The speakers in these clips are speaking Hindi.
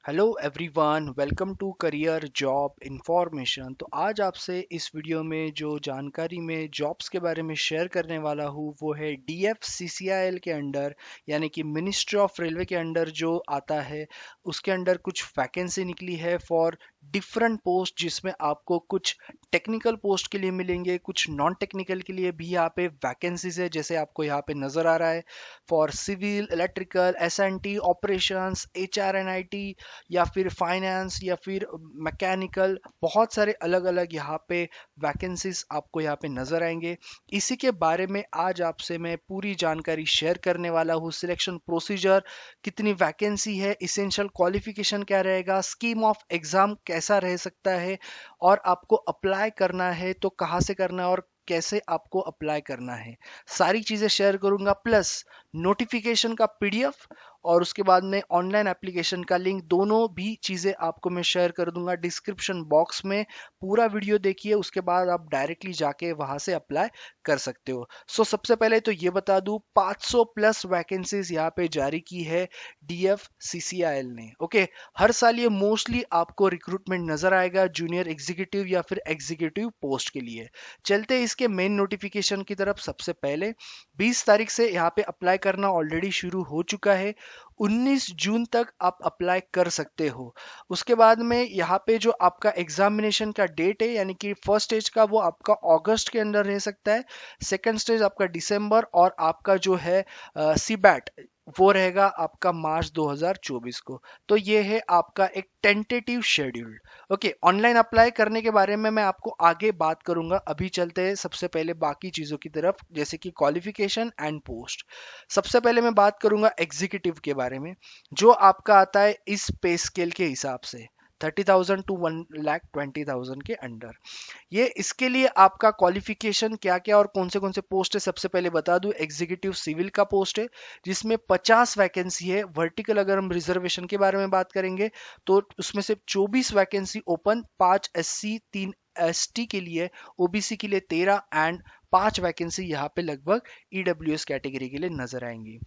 Hello everyone, welcome to career job information. तो आज आपसे इस वीडियो में जो जानकारी में जॉब्स के बारे में शेयर करने वाला हूँ वो है DFCCIL के अंडर, यानी कि मिनिस्ट्री ऑफ रेलवे के अंडर जो आता है उसके अंडर कुछ वैकेंसी निकली है फॉर डिफरेंट पोस्ट, जिसमें आपको कुछ टेक्निकल पोस्ट के लिए मिलेंगे, कुछ नॉन टेक्निकल के लिए भी यहाँ पे वैकेंसीज है, जैसे आपको यहाँ पे नजर आ रहा है for civil, electrical, SNT, operations, HR&IT, या फिर फाइनेंस, या फिर मैकेनिकल। बहुत सारे अलग अलग यहाँ पे वैकेंसीज आपको यहाँ पे नजर आएंगे। इसी के बारे में आज आपसे मैं पूरी जानकारी शेयर करने वाला हूँ। सिलेक्शन प्रोसीजर, कितनी वैकेंसी है, इसेंशियल क्वालिफिकेशन क्या रहेगा, स्कीम ऑफ एग्जाम कैसा रह सकता है, और आपको अप्लाई करना है तो कहाँ से करना है और कैसे आपको अप्लाई करना है, सारी चीजें शेयर करूंगा। प्लस नोटिफिकेशन का PDF और उसके बाद में ऑनलाइन एप्लीकेशन का लिंक, दोनों भी चीज़ें आपको मैं शेयर कर दूंगा डिस्क्रिप्शन बॉक्स में। पूरा वीडियो देखिए, उसके बाद आप डायरेक्टली जाके वहां से अप्लाई कर सकते हो। सबसे पहले तो ये बता दूं, 500 प्लस वैकेंसीज यहाँ पे जारी की है DFCCIL ने। ओके, हर साल ये मोस्टली आपको रिक्रूटमेंट नजर आएगा जूनियर एग्जीक्यूटिव या फिर एग्जीक्यूटिव पोस्ट के लिए। चलते हैं इसके मेन नोटिफिकेशन की तरफ। सबसे पहले 20 तारीख से यहाँ पे अप्लाई करना ऑलरेडी शुरू हो चुका है। 19 जून तक आप अप्लाई कर सकते हो। उसके बाद में यहाँ पे जो आपका एग्जामिनेशन का डेट है, यानी कि फर्स्ट स्टेज का वो आपका अगस्त के अंदर रह सकता है, सेकंड स्टेज आपका दिसंबर, और आपका जो है सीबैट वो रहेगा आपका मार्च 2024 को। तो ये है आपका एक tentative schedule. Okay, online apply करने के बारे में मैं आपको आगे बात करूंगा। अभी चलते हैं सबसे पहले बाकी चीजों की तरफ, जैसे कि क्वालिफिकेशन एंड पोस्ट। सबसे पहले मैं बात करूंगा एग्जीक्यूटिव के बारे में, जो आपका आता है इस पे स्केल के हिसाब से 30,000 टू 1,20,000 के अंडर। ये इसके लिए आपका क्वालिफिकेशन क्या क्या और कौन से पोस्ट है, सबसे पहले बता दूं। एग्जीक्यूटिव सिविल का पोस्ट है, जिसमें 50 वैकेंसी है। वर्टिकल अगर हम रिजर्वेशन के बारे में बात करेंगे तो उसमें से 24 वैकेंसी ओपन, 5 SC, 3 ST के लिए, OBC के लिए 13, एंड 5 वैकेंसी यहाँ पे लगभग EWS कैटेगरी के लिए नजर आएंगी।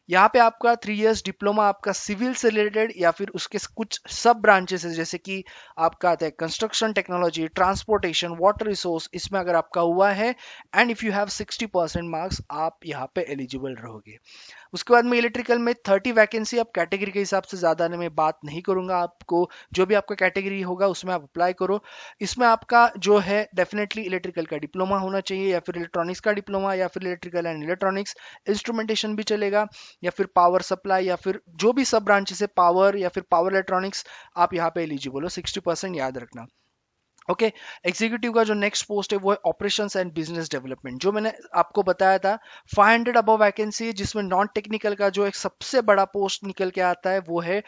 यहाँ पे आपका 3 इयर्स डिप्लोमा आपका सिविल से रिलेटेड या फिर उसके कुछ सब ब्रांचेस है, जैसे कि आपका आता है construction technology, transportation, water resource, इसमें अगर आपका हुआ है and if you have 60% marks, आप यहाँ पे एलिजिबल रहोगे। उसके बाद में इलेक्ट्रिकल में 30 वैकेंसी। आप कैटेगरी के हिसाब से ज़्यादा मैं बात नहीं करूंगा, आपको जो भी आपका कैटेगरी होगा उसमें आप अप्लाई करो। इसमें आपका जो है डेफिनेटली इलेक्ट्रिकल का डिप्लोमा होना चाहिए, या फिर इलेक्ट्रॉनिक्स का डिप्लोमा, या फिर इलेक्ट्रिकल एंड इलेक्ट्रॉनिक्स, इंस्ट्रूमेंटेशन भी चलेगा, या फिर पावर सप्लाई, या फिर जो भी सब ब्रांचेस है, पावर या फिर पावर इलेक्ट्रॉनिक्स, आप यहाँ पे एलिजिबल हो। 60% याद रखना। ओके, एग्जीक्यूटिव का जो नेक्स्ट पोस्ट है वो है ऑपरेशंस एंड बिजनेस डेवलपमेंट, जो मैंने आपको बताया था। 500 अबव वैकेंसी है, जिसमें नॉन टेक्निकल का जो एक सबसे बड़ा पोस्ट निकल के आता है वो है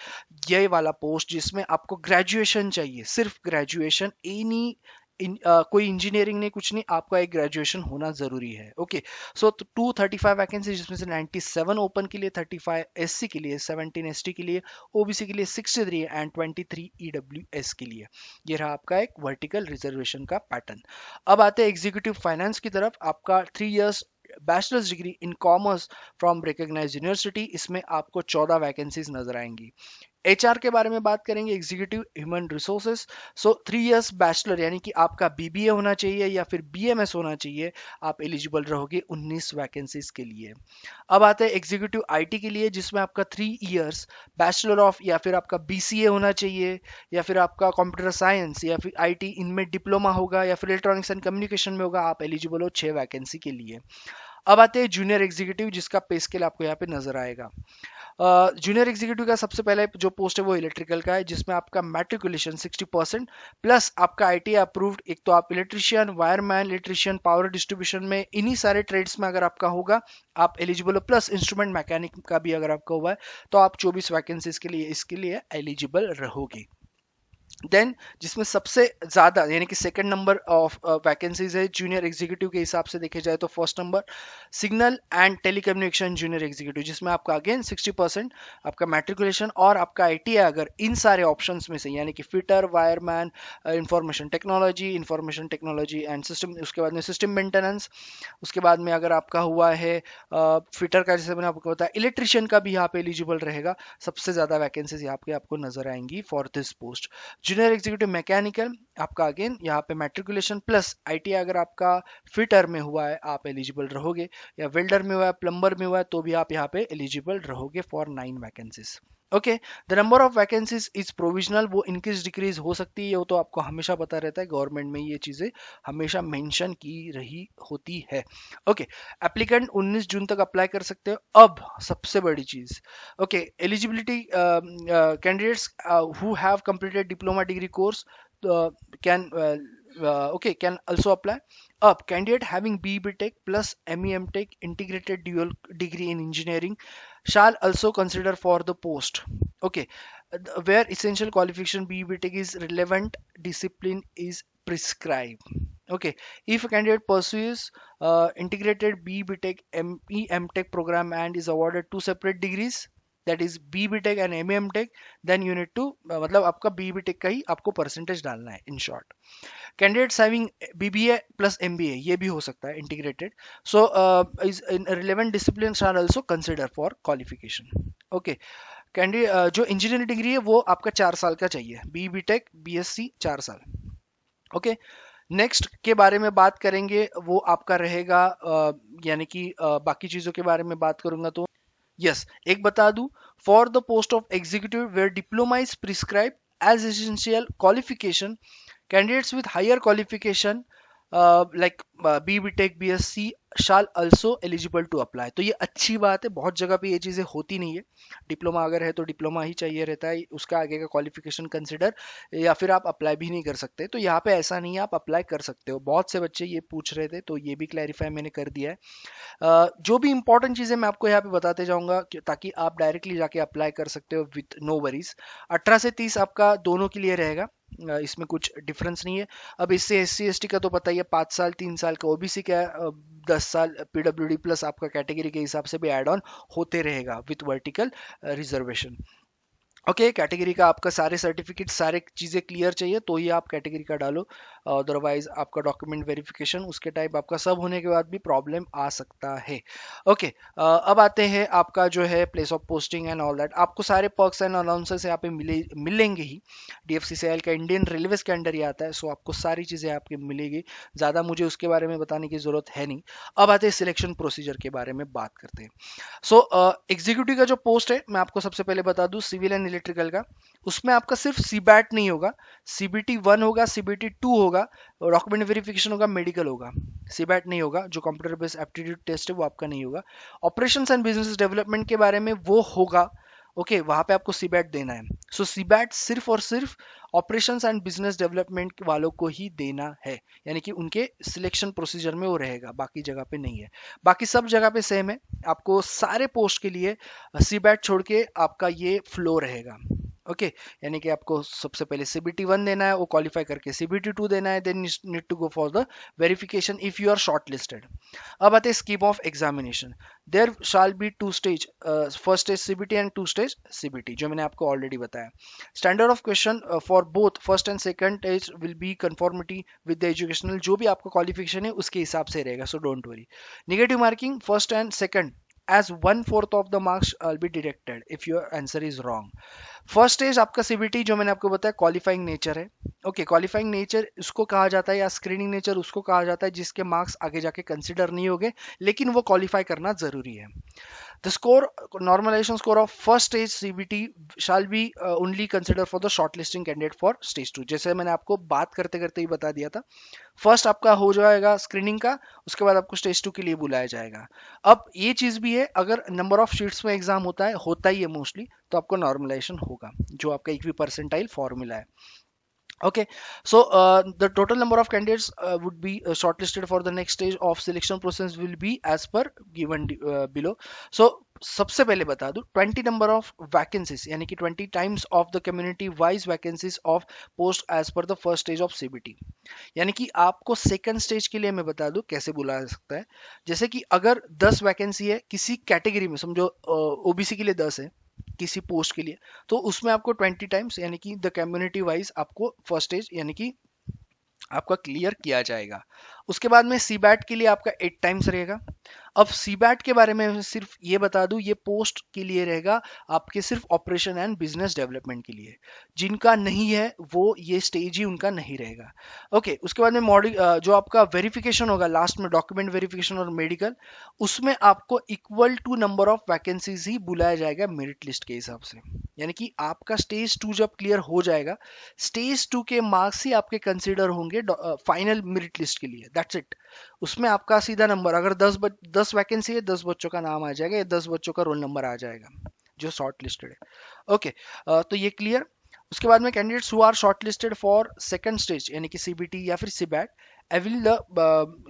ये वाला पोस्ट, जिसमें आपको ग्रेजुएशन चाहिए, सिर्फ ग्रेजुएशन। एनी कोई इंजीनियरिंग नहीं, कुछ नहीं, आपका एक ग्रेजुएशन होना जरूरी है। ओके, 235 वैकेंसी, जिसमें से 97 ओपन के लिए, 35 SC के लिए, 17 ST के लिए, OBC के लिए 63, एंड 23 EWS के लिए। ये रहा आपका एक वर्टिकल रिजर्वेशन का पैटर्न। अब आते हैं एग्जीक्यूटिव फाइनेंस की तरफ। आपका 3 years bachelor's degree in commerce from recognised university, इसमें आपको 14 वैकेंसीज नजर आएंगी। HR के बारे में बात करेंगे, executive human resources. 3 years bachelor, यानी कि आपका BBA होना चाहिए या फिर BMS होना चाहिए, आप एलिजिबल रहोगे 19 वैकेंसीज के लिए। अब आते हैं एग्जीक्यूटिव IT के लिए, जिसमें आपका 3 इयर्स बैचलर ऑफ, या फिर आपका BCA होना चाहिए, या फिर आपका कंप्यूटर साइंस या फिर IT, इनमें डिप्लोमा होगा, या फिर इलेक्ट्रॉनिक्स एंड कम्युनिकेशन में होगा, आप एलिजिबल हो 6 वैकेंसी के लिए। अब आते हैं जूनियर एग्जीक्यूटिव, जिसका पे स्केल आपको यहाँ पे नजर आएगा। जूनियर एग्जीक्यूटिव का सबसे पहले जो पोस्ट है वो इलेक्ट्रिकल का है, जिसमें आपका मैट्रिकुलेशन 60% प्लस आपका ITI अप्रूव्ड। एक तो आप electrician, wireman, electrician, power distribution में, इन्हीं सारे ट्रेड्स में अगर आपका होगा आप एलिजिबल हो। प्लस इंस्ट्रूमेंट मैकेनिक का भी अगर आपका हुआ है तो आप 24 वैकेंसीज के लिए इसके लिए एलिजिबल रहोगे। देन जिसमें सबसे ज्यादा यानी कि सेकंड नंबर ऑफ वैकेंसीज है जूनियर एग्जीक्यूटिव के हिसाब से देखे जाए तो first number signal and telecommunication junior executive, जिसमें आपका अगेन 60% आपका मैट्रिकुलेशन और आपका आईटीआई अगर इन सारे ऑप्शंस में से यानी कि fitter, wireman, information technology and system, उसके बाद में सिस्टम मेंटेनेंस, उसके बाद में अगर आपका हुआ है फिटर का, जैसे मैंने आपको बताया, इलेक्ट्रिशियन का भी यहाँ पे एलिजिबल रहेगा। सबसे ज्यादा वैकेंसीज यहाँ पे आपको नजर आएंगी for this post. Junior executive mechanical आपका अगेन यहाँ पे मैट्रिकुलेशन प्लस आईटीआई अगर आपका फिटर में हुआ है आप एलिजिबल रहोगे, या वेल्डर में हुआ है, प्लम्बर में हुआ है, तो भी आप यहाँ पे एलिजिबल रहोगे for 9 vacancies. Okay, the number of vacancies is provisional, वो इंक्रीज डिक्रीज हो सकती है, वो तो आपको हमेशा पता रहता है, गवर्नमेंट में ये चीजें हमेशा मेंशन की रही होती है। ओके, एप्लीकेंट 19 जून तक अप्लाई कर सकते हो। अब सबसे बड़ी चीज, okay, eligibility candidates who have completed diploma degree course can okay can also apply. Up candidate having BE Tech plus MEM Tech integrated dual degree in engineering shall also consider for the post. Okay, where essential qualification BE Tech is relevant discipline is prescribed. Okay, if a candidate pursues integrated BE Tech MEM Tech program and is awarded two separate degrees, that is BE Tech and MEM Tech, then you need to मतलब आपका BE Tech का ही आपको परसेंटेज डालना है in short. Candidates having BBA plus MBA, ये भी हो सकता है integrated, so is in relevant discipline are also consider for qualification. Okay, candidate जो इंजीनियरिंग डिग्री है वो आपका 4 साल का चाहिए, बी टेक बीएससी 4 साल। ओके, नेक्स्ट के बारे में बात करेंगे वो आपका रहेगा यानी कि बाकी चीजों के बारे में बात करूंगा तो यस, एक बता दूं, for the post of executive where diploma is prescribe as essential qualification, candidates with higher qualification like BB Tech BSc shall also eligible to apply। तो ये अच्छी बात है, बहुत जगह पे ये चीज़ें होती नहीं है, डिप्लोमा अगर है तो डिप्लोमा ही चाहिए रहता है, उसका आगे का क्वालिफिकेशन कंसिडर या फिर आप अप्लाई भी नहीं कर सकते। तो यहाँ पे ऐसा नहीं है, आप अप्लाई कर सकते हो। बहुत से बच्चे ये पूछ रहे थे तो ये भी क्लैरिफाई मैंने कर दिया है। जो भी इंपॉर्टेंट चीज़ें मैं आपको यहाँ पे बताते जाऊंगा ताकि आप डायरेक्टली जाके अप्लाई कर सकते हो विथ नो वरीज। 18 से 30 आपका दोनों के लिए रहेगा, इसमें कुछ डिफरेंस नहीं है। अब इससे SC ST का तो पता ही है, 5 साल 3 साल का, OBC का 10 साल, PWD प्लस आपका कैटेगरी के हिसाब से भी एड ऑन होते रहेगा with vertical reservation. Okay, category का आपका सारे सर्टिफिकेट सारे चीज़ें क्लियर चाहिए तो ही आप कैटेगरी का डालो, अदरवाइज आपका डॉक्यूमेंट वेरिफिकेशन उसके टाइप आपका सब होने के बाद भी प्रॉब्लम आ सकता है। ओके, अब आते हैं आपका जो है place of posting and all that, आपको सारे पर्क्स एंड अलाउंसेस यहाँ पे मिलेंगे ही। DFCCIL का इंडियन रेलवेज के अंडर ही आता है, सो आपको सारी चीज़ें आपकी मिलेगी, ज़्यादा मुझे उसके बारे में बताने की ज़रूरत है नहीं। अब आते हैं सिलेक्शन प्रोसीजर के बारे में बात करते हैं। सो एग्जीक्यूटिव का जो पोस्ट है मैं आपको सबसे पहले बता दूं, सिविल एंड इलेक्ट्रिकल का, उसमें आपका सिर्फ सीबैट नहीं होगा, CBT 1 होगा, CBT 2 होगा, डॉक्यूमेंट वेरिफिकेशन होगा, मेडिकल होगा। सीबैट नहीं होगा, जो कंप्यूटर बेस्ड एप्टीट्यूड टेस्ट है वो आपका नहीं होगा। ऑपरेशंस एंड बिजनेस डेवलपमेंट के बारे में वो होगा, ओके, वहां पे आपको सीबैट देना है। सो सीबैट सिर्फ और सिर्फ ऑपरेशंस एंड बिजनेस डेवलपमेंट वालों को ही देना है, यानी कि उनके सिलेक्शन प्रोसीजर में वो रहेगा, बाकी जगह पे नहीं है। बाकी सब जगह पे सेम है, आपको सारे पोस्ट के लिए सीबैट छोड़ के आपका ये फ्लो रहेगा। ओके, यानी कि आपको सबसे पहले CBT 1 देना है, वो क्वालिफाई करके CBT 2 देना है, then need to go for the verification if you are shortlisted. अब आते हैं scheme of examination. There shall be 2 stage, first stage CBT and 2 stage CBT, जो मैंने आपको ऑलरेडी बताया। Standard of question for both first and second stage will be conformity with the educational, जो भी आपका क्वालिफिकेशन है उसके हिसाब से रहेगा, so don't worry. Negative marking first and second as 1/4 of the marks will be deducted if your answer is wrong। First stage आपका CBT जो मैंने आपको बताया क्वालिफाइंग नेचर है। ओके, क्वालिफाइंग नेचर उसको कहा जाता है, या स्क्रीनिंग नेचर उसको कहा जाता है जिसके मार्क्स आगे जाके कंसिडर नहीं होंगे, लेकिन वो क्वालिफाई करना जरूरी है। The score, normalization score of first stage CBT shall be only considered for the shortlisting candidate for stage 2। जैसे मैंने आपको बात करते करते ही बता दिया था, फर्स्ट आपका हो जाएगा स्क्रीनिंग का, उसके बाद आपको स्टेज 2 के लिए बुलाया जाएगा। अब ये चीज भी है, अगर नंबर ऑफ शीट्स में एग्जाम होता ही है मोस्टली, तो आपको नॉर्मलाइजेशन होगा, जो आपका इक्वी परसेंटाइल फॉर्मूला है। Okay, so the total number of candidates would be shortlisted for the next stage of selection process will be as per given below. So सबसे पहले बता दूं 20 नंबर ऑफ वैकेंसीज यानी कि 20 times of the community wise vacancies of post as per the first stage of CBT. यानी कि आपको सेकंड स्टेज के लिए मैं बता दूं कैसे बुलाया जा सकता है। जैसे कि अगर 10 वैकेंसी है किसी कैटेगरी में, समझो ओबीसी के लिए 10 है किसी पोस्ट के लिए, तो उसमें आपको 20 टाइम्स यानी कि द कम्युनिटी वाइज आपको फर्स्ट स्टेज यानी कि आपका क्लियर किया जाएगा। उसके बाद में सी बैट के लिए आपका 8 टाइम्स रहेगा। अब सी बैट के बारे में सिर्फ ये बता दूं, ये पोस्ट के लिए रहेगा आपके सिर्फ ऑपरेशन एंड बिजनेस डेवलपमेंट के लिए। जिनका नहीं है वो ये स्टेज ही उनका नहीं रहेगा। ओके, उसके बाद में जो आपका वेरिफिकेशन होगा लास्ट में, डॉक्यूमेंट वेरिफिकेशन और मेडिकल, उसमें आपको equal to number of vacancies ही बुलाया जाएगा मेरिट लिस्ट के हिसाब से। यानी कि आपका स्टेज 2 जब क्लियर हो जाएगा, स्टेज 2 के मार्क्स ही आपके कंसीडर होंगे फाइनल मेरिट लिस्ट के लिए, दैट्स इट। उसमें आपका सीधा नंबर, अगर 10 वैकेंसी है 10 बच्चों का नाम आ जाएगा या 10 बच्चों का रोल नंबर आ जाएगा जो शॉर्ट लिस्टेड है। ओके, तो ये क्लियर। उसके बाद में candidates who are shortlisted for second stage यानी कि सीबीटी या फिर सीबैट, एविल द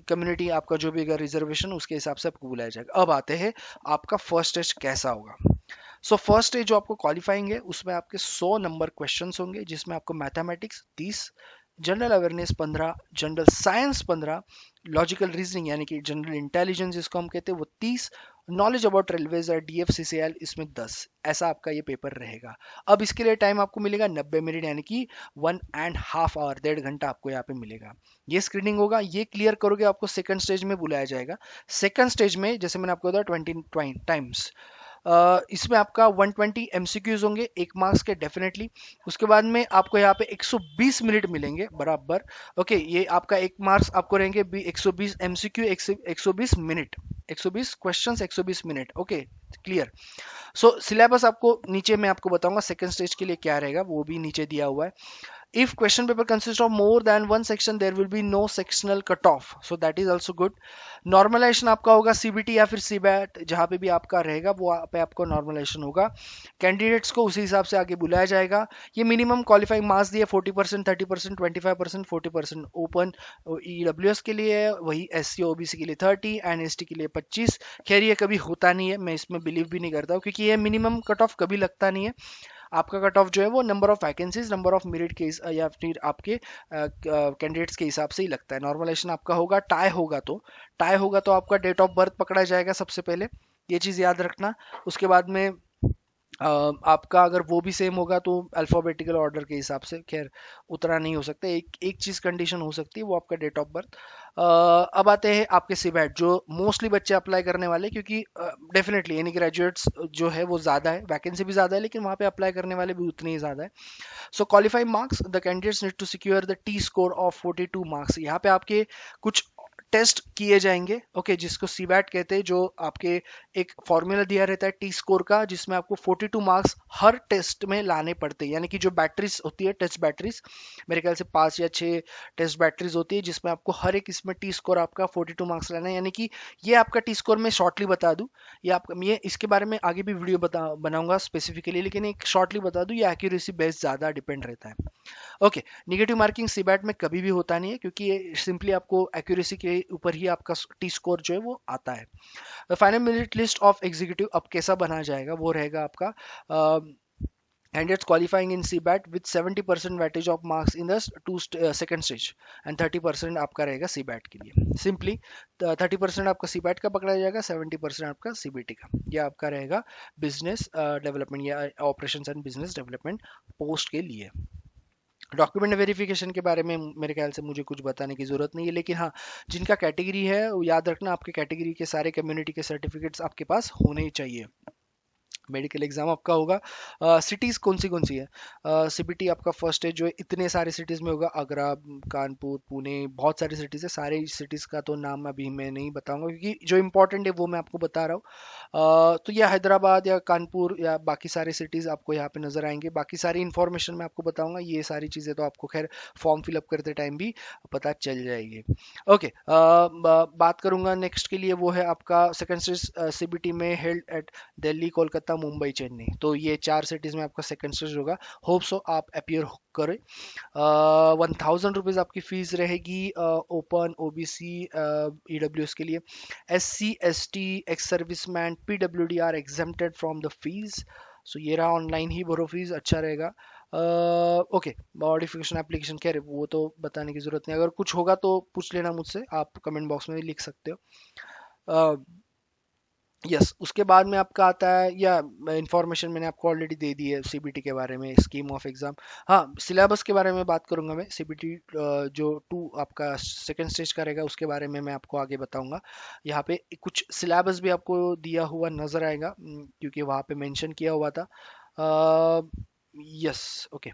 कम्युनिटी आपका जो भी अगर रिजर्वेशन उसके हिसाब से आपको बुलाया जाएगा। अब आते हैं आपका फर्स्ट स्टेज कैसा होगा। सो फर्स्ट स्टेज जो आपको क्वालिफाइंग है उसमें आपके 100 नंबर क्वेश्चंस होंगे, जिसमें आपको mathematics 30, general awareness 15, general science 15, logical reasoning यानी कि जनरल इंटेलिजेंस जिसको हम कहते हैं वो 30, नॉलेज अबाउट रेलवेज और डीएफसीसीएल इसमें 10। ऐसा आपका ये पेपर रहेगा। अब इसके लिए टाइम आपको मिलेगा 90 मिनट यानी कि 1.5 आवर, 1.5 घंटा आपको यहाँ पे मिलेगा। ये स्क्रीनिंग होगा, ये क्लियर करोगे आपको सेकंड स्टेज में बुलाया जाएगा। सेकंड स्टेज में जैसे मैंने आपको बताया 20 टाइम्स, इसमें आपका 120 एमसीक्यूज होंगे 1 मार्क्स के डेफिनेटली। उसके बाद में आपको यहाँ पे 120 मिनट मिलेंगे बराबर। ओके, ये आपका 1 मार्क्स आपको रहेंगे 120 MCQ, 120 minute, 120 questions 120 minute. Okay, clear. सो सिलेबस आपको नीचे मैं आपको बताऊंगा सेकंड स्टेज के लिए क्या रहेगा, वो भी नीचे दिया हुआ है। If question paper consists of more than one section, there will be no sectional cutoff. So that is also good. Normalisation आपका होगा सीबीटी या फिर सीबैट, जहां पे भी आपका रहेगा वो पे आपको नॉर्मलाइजेशन होगा। कैंडिडेट्स को उसी हिसाब से आगे बुलाया जाएगा। ये मिनिमम क्वालिफाइंग मार्क्स दिए 40%, 30%, 25%, 40% ओपन ईडब्ल्यूएस के लिए है, वही एससी ओबीसी के लिए 30 एंड एसटी के लिए 25। खैर ये कभी होता नहीं है, मैं इसमें बिलीव भी नहीं करता हूँ, क्योंकि ये मिनिमम कट ऑफ कभी लगता नहीं है। आपका कट ऑफ जो है वो number of vacancies, number of merit के या फिर आपके कैंडिडेट्स के हिसाब से ही लगता है। नॉर्मलाइजेशन आपका होगा, टाई होगा तो आपका डेट ऑफ बर्थ पकड़ा जाएगा सबसे पहले, ये चीज़ याद रखना। उसके बाद में आपका अगर वो भी सेम होगा तो अल्फाबेटिकल ऑर्डर के हिसाब से, खैर उतना नहीं हो सकता, एक एक चीज़ कंडीशन हो सकती है वो आपका डेट ऑफ बर्थ। अब आते हैं आपके सीबैट जो मोस्टली बच्चे अप्लाई करने वाले, क्योंकि डेफिनेटली यानी ग्रेजुएट्स जो है वो ज़्यादा है, वैकेंसी भी ज़्यादा है, लेकिन वहाँ पे अप्लाई करने वाले भी उतने ही ज़्यादा है। So qualified marks, the candidates need to secure the T score of 42 marks. यहाँ पे आपके कुछ टेस्ट किए जाएंगे, ओके, जिसको सीबैट कहते हैं, जो आपके एक फॉर्मूला दिया रहता है टी स्कोर का, जिसमें आपको 42 मार्क्स हर टेस्ट में लाने पड़ते हैं। यानी कि जो बैटरीज होती है, टेस्ट बैटरीज, मेरे ख्याल से 5 या 6 टेस्ट बैटरीज होती है, जिसमें आपको हर एक इसमें टी स्कोर आपका 42 मार्क्स लाना है। यानी कि ये आपका टी स्कोर मैं शॉर्टली बता दूं, ये आपका, ये इसके बारे में आगे भी वीडियो बनाऊंगा स्पेसिफिकली, लेकिन एक शॉर्टली बता दूं, ये एक्यूरेसी बेस्ड ज़्यादा डिपेंड रहता है। ओके, निगेटिव मार्किंग सीबैट में कभी भी होता नहीं है, क्योंकि ये सिंपली आपको एक्यूरेसी के ऊपर ही आपका टी स्कोर जो है वो आता है। Final merit list of executive अब कैसा बना जाएगा, वो रहेगा आपका candidates qualifying in CBAT with 70% weightage of marks in the second stage and 30% आपका रहेगा CBAT के लिए। सिंपली 30% आपका CBAT का पकड़ा जाएगा, 70% आपका CBT का। यह आपका रहेगा बिजनेस डेवलपमेंट या operations and business development post के लिए। डॉक्यूमेंट वेरिफिकेशन के बारे में मेरे ख्याल से मुझे कुछ बताने की जरूरत नहीं है, लेकिन हाँ, जिनका कैटेगरी है वो याद रखना, आपके कैटेगरी के सारे कम्युनिटी के सर्टिफिकेट्स आपके पास होने ही चाहिए। मेडिकल एग्जाम आपका होगा। सिटीज कौन सी है, सीबीटी आपका फर्स्ट है जो है, इतने सारे सिटीज में होगा, आगरा, कानपुर, पुणे, बहुत सारी सिटीज है। सारे सिटीज का तो नाम अभी मैं नहीं बताऊंगा, क्योंकि जो इंपॉर्टेंट है वो मैं आपको बता रहा हूँ। तो यह हैदराबाद या कानपुर या बाकी सारे सिटीज आपको यहाँ पे नजर आएंगे। बाकी सारी इंफॉर्मेशन मैं आपको बताऊंगा, ये सारी चीजें तो आपको खैर फॉर्म फिलअप करते टाइम भी पता चल जाएगी। ओके, बात करूंगा नेक्स्ट के लिए, वो है आपका सेकंड स्टेज सीबीटी में हेल्ड एट दिल्ली, कोलकाता, मुंबई, चेन्नई। तो ये 4 सिटीज में आपका सेकंड स्टेज होगा। होप सो आप अपियर करें। 1000 रुपीज़ आपकी फीस रहेगी ओपन, ओबीसी, ईडब्ल्यूएस के लिए। SC ST, ex serviceman, PWD are exempted from the fee. So ये रहा, ऑनलाइन ही भरो फीस, अच्छा रहेगा। ओके, मॉडिफिकेशन एप्लीकेशन कह रहे वो तो बताने की जरूरत नहीं, अगर कुछ होगा तो पूछ लेना मुझसे, आप कमेंट बॉक्स में भी लिख सकते हो। यस, उसके बाद में आपका आता है, या इंफॉर्मेशन मैंने आपको ऑलरेडी दे दी है सीबीटी के बारे में, स्कीम ऑफ एग्जाम। हाँ, सिलेबस के बारे में बात करूंगा मैं। सीबीटी जो 2 आपका सेकंड स्टेज का रहेगा, उसके बारे में मैं आपको आगे बताऊंगा। यहाँ पे कुछ सिलेबस भी आपको दिया हुआ नजर आएगा, क्योंकि वहाँ पे मेंशन किया हुआ था। Yes, okay.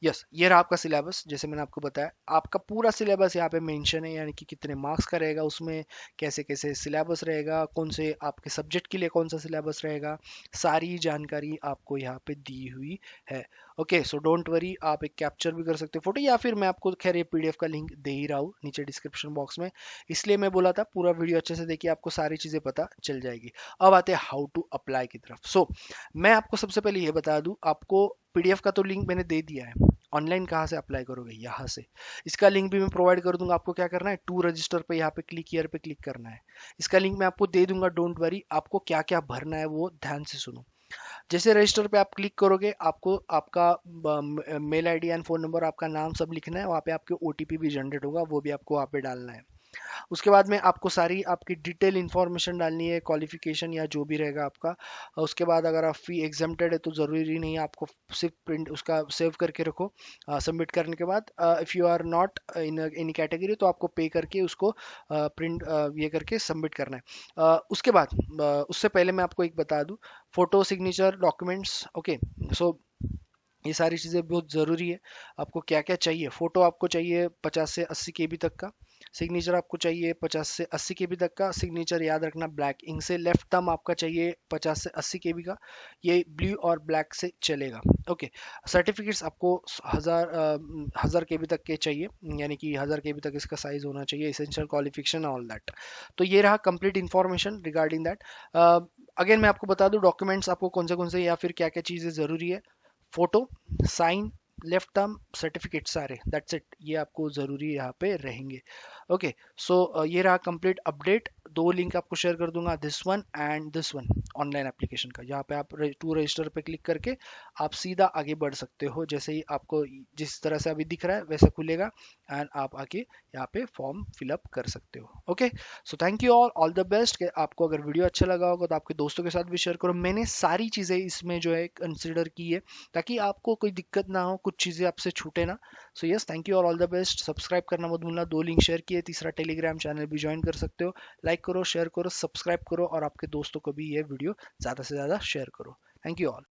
यस, ये रहा आपका सिलेबस। जैसे मैंने आपको बताया, आपका पूरा सिलेबस यहाँ पे मेंशन है, यानी कि कितने मार्क्स का रहेगा उसमें, कैसे कैसे सिलेबस रहेगा, कौन से आपके सब्जेक्ट के लिए कौन सा सिलेबस रहेगा, सारी जानकारी आपको यहाँ पे दी हुई है। ओके, सो डोंट वरी, आप एक कैप्चर भी कर सकते हो फोटो, या फिर मैं आपको खैर ये पीडीएफ का लिंक दे ही रहा हूँ नीचे डिस्क्रिप्शन बॉक्स में। इसलिए मैं बोला था पूरा वीडियो अच्छे से देखिए, आपको सारी चीज़ें पता चल जाएगी। अब आते हैं हाउ टू अप्लाई की तरफ। मैं आपको सबसे पहले ये बता दूं, आपको पीडीएफ का तो लिंक मैंने दे दिया है। ऑनलाइन कहाँ से अप्लाई करोगे? यहाँ से। इसका लिंक भी मैं प्रोवाइड कर दूंगा। आपको क्या करना है, टू रजिस्टर पे यहाँ पे क्लिक हियर पे क्लिक करना है। इसका लिंक मैं आपको दे दूंगा, डोंट वरी। आपको क्या क्या भरना है वो ध्यान से सुनो। जैसे रजिस्टर पे आप क्लिक करोगे, आपको आपका mail ID and phone number, आपका नाम सब लिखना है। वहाँ पे आपके ओटीपी भी जनरेट होगा, वो भी आपको वहाँ पे डालना है। उसके बाद में आपको सारी आपकी डिटेल इंफॉर्मेशन डालनी है, क्वालिफिकेशन या जो भी रहेगा आपका। उसके बाद अगर आप फी एग्जेम्प्टेड है तो ज़रूरी नहीं है, आपको सिर्फ प्रिंट उसका सेव करके रखो। सबमिट करने के बाद if you are not in any category, तो आपको पे करके उसको प्रिंट ये करके सबमिट करना है। उसके बाद उससे पहले मैं आपको एक बता दूं, फोटो, सिग्नेचर, डॉक्यूमेंट्स। ओके, सो ये सारी चीज़ें बहुत ज़रूरी है। आपको क्या क्या चाहिए? फ़ोटो आपको चाहिए 50 से 80 KB तक का। सिग्नेचर आपको चाहिए 50 से 80 KB तक का। सिग्नेचर याद रखना ब्लैक इंक से। लेफ्ट थंब आपका चाहिए 50 से 80 KB का। ये ब्लू और ब्लैक से चलेगा। ओके, सर्टिफिकेट्स आपको 1000 KB तक के चाहिए, यानी कि 1000 KB तक इसका साइज होना चाहिए। Essential qualification all that. तो ये रहा complete information regarding that. Again मैं आपको बता दूं, डॉक्यूमेंट्स आपको कौन से या फिर क्या क्या चीज़ें ज़रूरी है। Photo, sign, left thumb, certificate, सारे, दैट्स इट। ये आपको जरूरी यहाँ पे रहेंगे। ओके, सो ये रहा कंप्लीट अपडेट। 2 लिंक आपको शेयर कर दूंगा, this one and this one, online application का। यहाँ पे आप टू रजिस्टर पे क्लिक करके आप सीधा आगे बढ़ सकते हो। जैसे ही आपको जिस तरह से अभी दिख रहा है वैसा खुलेगा, एंड आप आके यहाँ पे फॉर्म फिलअप कर सकते हो। Okay, so thank you all the best. आपको अगर वीडियो अच्छा लगा होगा तो आपके दोस्तों के साथ भी शेयर करो। मैंने सारी चीज़ें इसमें जो है कंसिडर की है, ताकि आपको कोई दिक्कत ना हो, कुछ चीज़ें आपसे छूटे ना। So yes, thank you all the best. Subscribe करना मत भूलना। 2 लिंक शेयर किए, तीसरा टेलीग्राम चैनल भी ज्वाइन कर सकते हो। लाइक करो, शेयर करो, सब्सक्राइब करो, और आपके दोस्तों को भी ये वीडियो ज़्यादा से ज़्यादा शेयर करो। Thank you all.